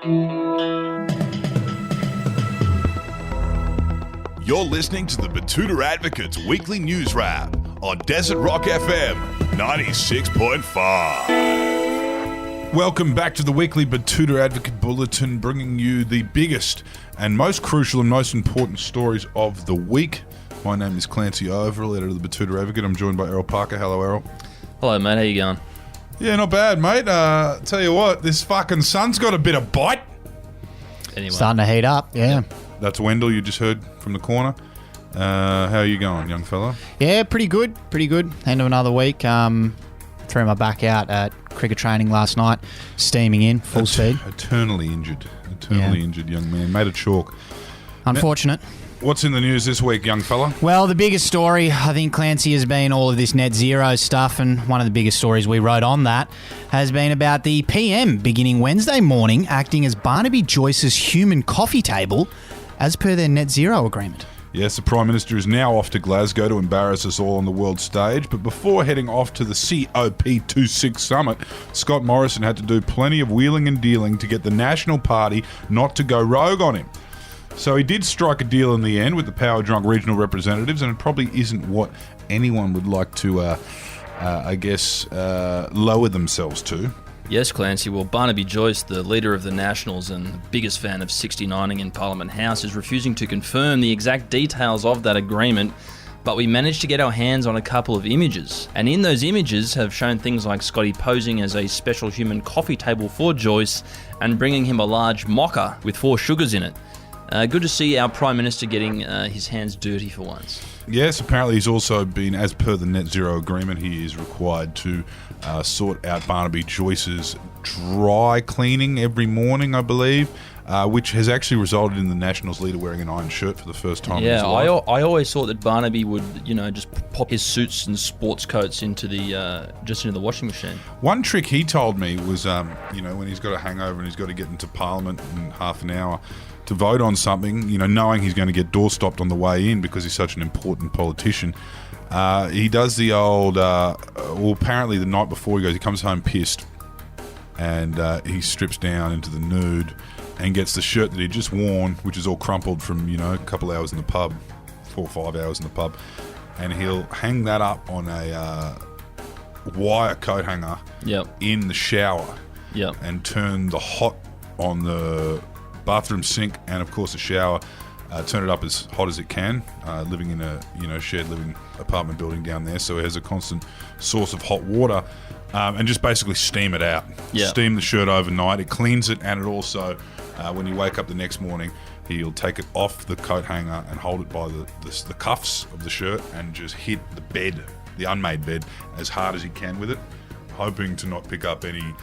You're listening to the Betoota Advocates Weekly News Wrap on Desert Rock FM 96.5. Welcome back to the weekly Betoota Advocate Bulletin, bringing you the biggest and most crucial and most important stories of the week. My name is Clancy Overell, editor of the Betoota Advocate. I'm joined by Errol Parker. Hello, Errol. Hello, mate. How you going? Yeah, not bad, mate. Tell you what, this fucking sun's got a bit of bite. Anyway. Starting to heat up, yeah. That's Wendell you just heard from the corner. How are you going, young fella? Yeah, pretty good. End of another week. Threw my back out at cricket training last night, steaming in, full speed. Eternally injured young man. Made of chalk. Unfortunate. What's in the news this week, young fella? Well, the biggest story, I think, Clancy, has been all of this net zero stuff, and one of the biggest stories we wrote on that has been about the PM beginning Wednesday morning acting as Barnaby Joyce's human coffee table as per their net zero agreement. Yes, the Prime Minister is now off to Glasgow to embarrass us all on the world stage, but before heading off to the COP26 summit, Scott Morrison had to do plenty of wheeling and dealing to get the National Party not to go rogue on him. So he did strike a deal in the end with the power-drunk regional representatives, and it probably isn't what anyone would like to, lower themselves to. Yes, Clancy. Well, Barnaby Joyce, the leader of the Nationals and the biggest fan of 69ing in Parliament House, is refusing to confirm the exact details of that agreement, but we managed to get our hands on a couple of images. And in those images have shown things like Scotty posing as a special human coffee table for Joyce and bringing him a large mocha with 4 sugars in it. Good to see our Prime Minister getting his hands dirty for once. Yes, apparently he's also been, as per the net zero agreement, he is required to sort out Barnaby Joyce's dry cleaning every morning, I believe, which has actually resulted in the Nationals leader wearing an iron shirt for the first time in his life. I always thought that Barnaby would, just pop his suits and sports coats into the washing machine. One trick he told me was, when he's got a hangover and he's got to get into Parliament in half an hour to vote on something, knowing he's going to get door-stopped on the way in because he's such an important politician, he does the old, apparently the night before he comes home pissed, and he strips down into the nude and gets the shirt that he'd just worn, which is all crumpled from, a couple hours in the pub, 4 or 5 hours in the pub, and he'll hang that up on a wire coat hanger in the shower and turn the hot on the bathroom sink and of course the shower, turn it up as hot as it can, living in a shared living apartment building down there, so he has a constant source of hot water, and just basically steam it out. Steam the shirt overnight. It cleans it, and it also, when you wake up the next morning, he'll take it off the coat hanger and hold it by the cuffs of the shirt and just hit the bed, the unmade bed, as hard as he can with it, hoping to not pick up any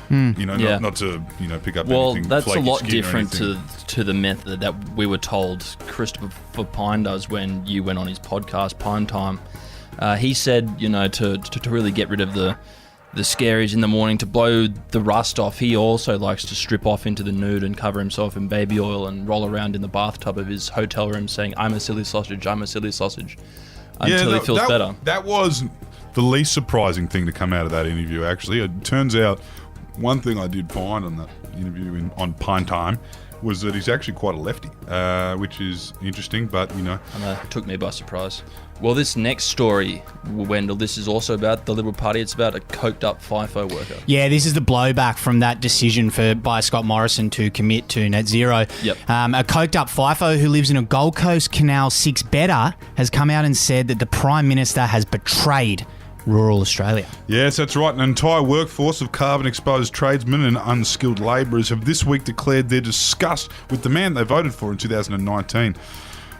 not to pick up anything. Well, that's a lot skin different to the method that we were told Christopher Pine does when you went on his podcast, Pine Time. He said, to really get rid of the scaries in the morning, to blow the rust off, he also likes to strip off into the nude and cover himself in baby oil and roll around in the bathtub of his hotel room saying, I'm a silly sausage, until he feels better. That was the least surprising thing to come out of that interview, actually. It turns out one thing I did find on that interview on Pine Time was that he's actually quite a lefty, which is interesting, but, I know, it took me by surprise. Well, this next story, Wendell, this is also about the Liberal Party. It's about a coked-up FIFO worker. Yeah, this is the blowback from that decision by Scott Morrison to commit to net zero. Yep. A coked-up FIFO who lives in a Gold Coast Canal 6 bedder has come out and said that the Prime Minister has betrayed rural Australia. Yes, that's right. An entire workforce of carbon-exposed tradesmen and unskilled labourers have this week declared their disgust with the man they voted for in 2019.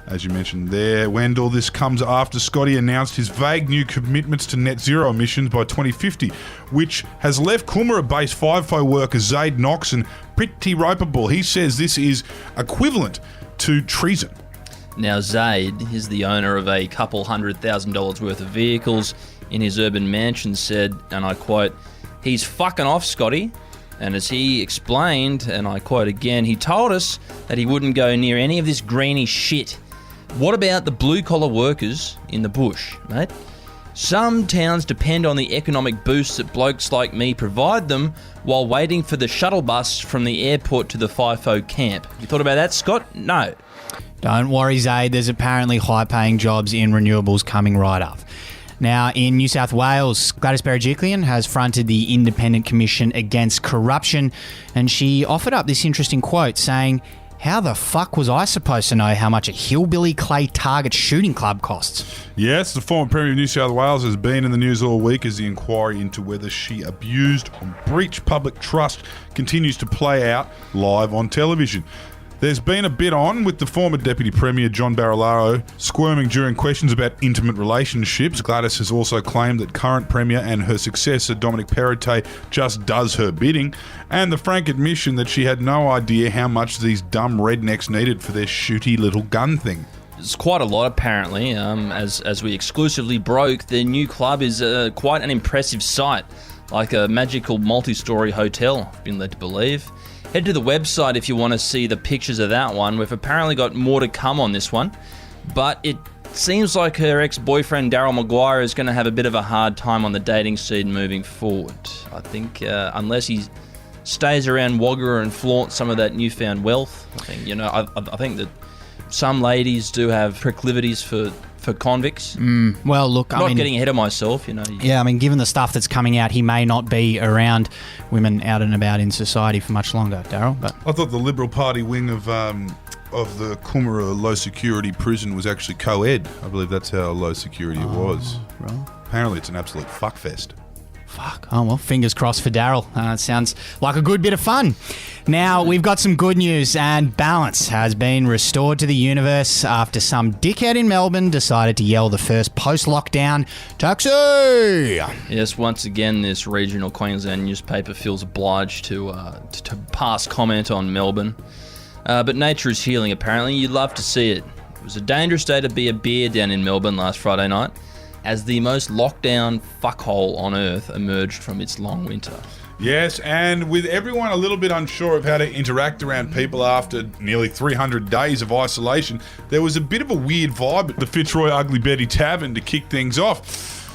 As you mentioned there, Wendell, this comes after Scotty announced his vague new commitments to net zero emissions by 2050, which has left Coomera-based FIFO worker Zaid Noxon pretty ropeable. He says this is equivalent to treason. Now, Zaid is the owner of a couple $100,000 worth of vehicles in his urban mansion, said, and I quote, "He's fucking off, Scotty." And as he explained, and I quote again, he told us that he wouldn't go near any of this greeny shit. What about the blue-collar workers in the bush, mate? Some towns depend on the economic boosts that blokes like me provide them while waiting for the shuttle bus from the airport to the FIFO camp. You thought about that, Scott? No. Don't worry, Zaid. There's apparently high-paying jobs in renewables coming right up. Now, in New South Wales, Gladys Berejiklian has fronted the Independent Commission Against Corruption, and she offered up this interesting quote saying, "How the fuck was I supposed to know how much a hillbilly clay target shooting club costs?" Yes, the former Premier of New South Wales has been in the news all week as the inquiry into whether she abused or breached public trust continues to play out live on television. There's been a bit on with the former Deputy Premier John Barilaro squirming during questions about intimate relationships. Gladys has also claimed that current Premier and her successor Dominic Perrottet just does her bidding, and the frank admission that she had no idea how much these dumb rednecks needed for their shooty little gun thing. It's quite a lot, apparently. As we exclusively broke, their new club is quite an impressive sight, like a magical multi-storey hotel, I've been led to believe. Head to the website if you want to see the pictures of that one. We've apparently got more to come on this one, but it seems like her ex-boyfriend Daryl Maguire is going to have a bit of a hard time on the dating scene moving forward. I think unless he stays around Wagga and flaunts some of that newfound wealth, I think that some ladies do have proclivities for convicts. Well, look, Not getting ahead of myself, Yeah, I mean, given the stuff that's coming out, he may not be around women out and about in society for much longer, Daryl. But I thought the Liberal Party wing of the Coomera low security prison was actually co-ed. I believe that's how low security it was. Right. Apparently it's an absolute fuckfest. Fuck. Oh, well, fingers crossed for Daryl. It sounds like a good bit of fun. Now, we've got some good news, and balance has been restored to the universe after some dickhead in Melbourne decided to yell the first post-lockdown, "Taxi!" Yes, once again, this regional Queensland newspaper feels obliged to pass comment on Melbourne. But nature is healing, apparently. You'd love to see it. It was a dangerous day to be a bear down in Melbourne last Friday night, as the most lockdown fuckhole on earth emerged from its long winter. Yes, and with everyone a little bit unsure of how to interact around people after nearly 300 days of isolation, there was a bit of a weird vibe at the Fitzroy Ugly Betty Tavern to kick things off.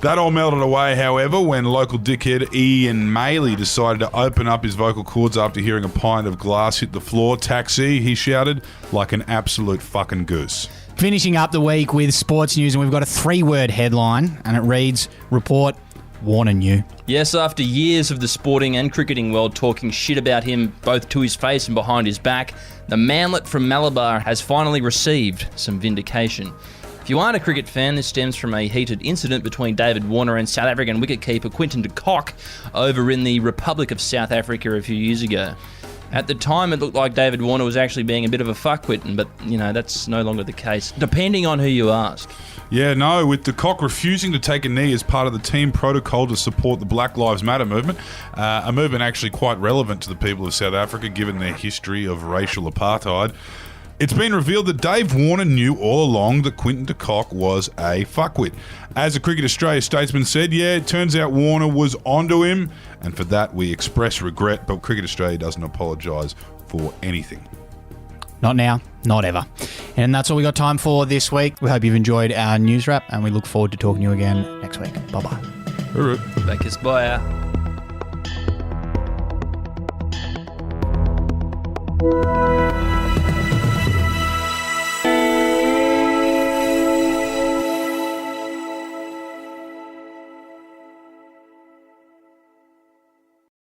That all melted away, however, when local dickhead Ian Maley decided to open up his vocal cords after hearing a pint of glass hit the floor. "Taxi," he shouted, like an absolute fucking goose. Finishing up the week with sports news, and we've got a 3-word headline, and it reads, "Report, Warner knew." Yes, after years of the sporting and cricketing world talking shit about him both to his face and behind his back, the manlet from Malabar has finally received some vindication. If you aren't a cricket fan, this stems from a heated incident between David Warner and South African wicketkeeper Quinton de Kock over in the Republic of South Africa a few years ago. At the time, it looked like David Warner was actually being a bit of a fuckwit, but, that's no longer the case, depending on who you ask. Yeah, no, with de Kock refusing to take a knee as part of the team protocol to support the Black Lives Matter movement, a movement actually quite relevant to the people of South Africa given their history of racial apartheid. It's been revealed that Dave Warner knew all along that Quinton de Kock was a fuckwit. As a Cricket Australia statesman said, yeah, it turns out Warner was onto him, and for that we express regret, but Cricket Australia doesn't apologise for anything. Not now, not ever. And that's all we got time for this week. We hope you've enjoyed our news wrap, and we look forward to talking to you again next week. Bye-bye. All right. Back is bye.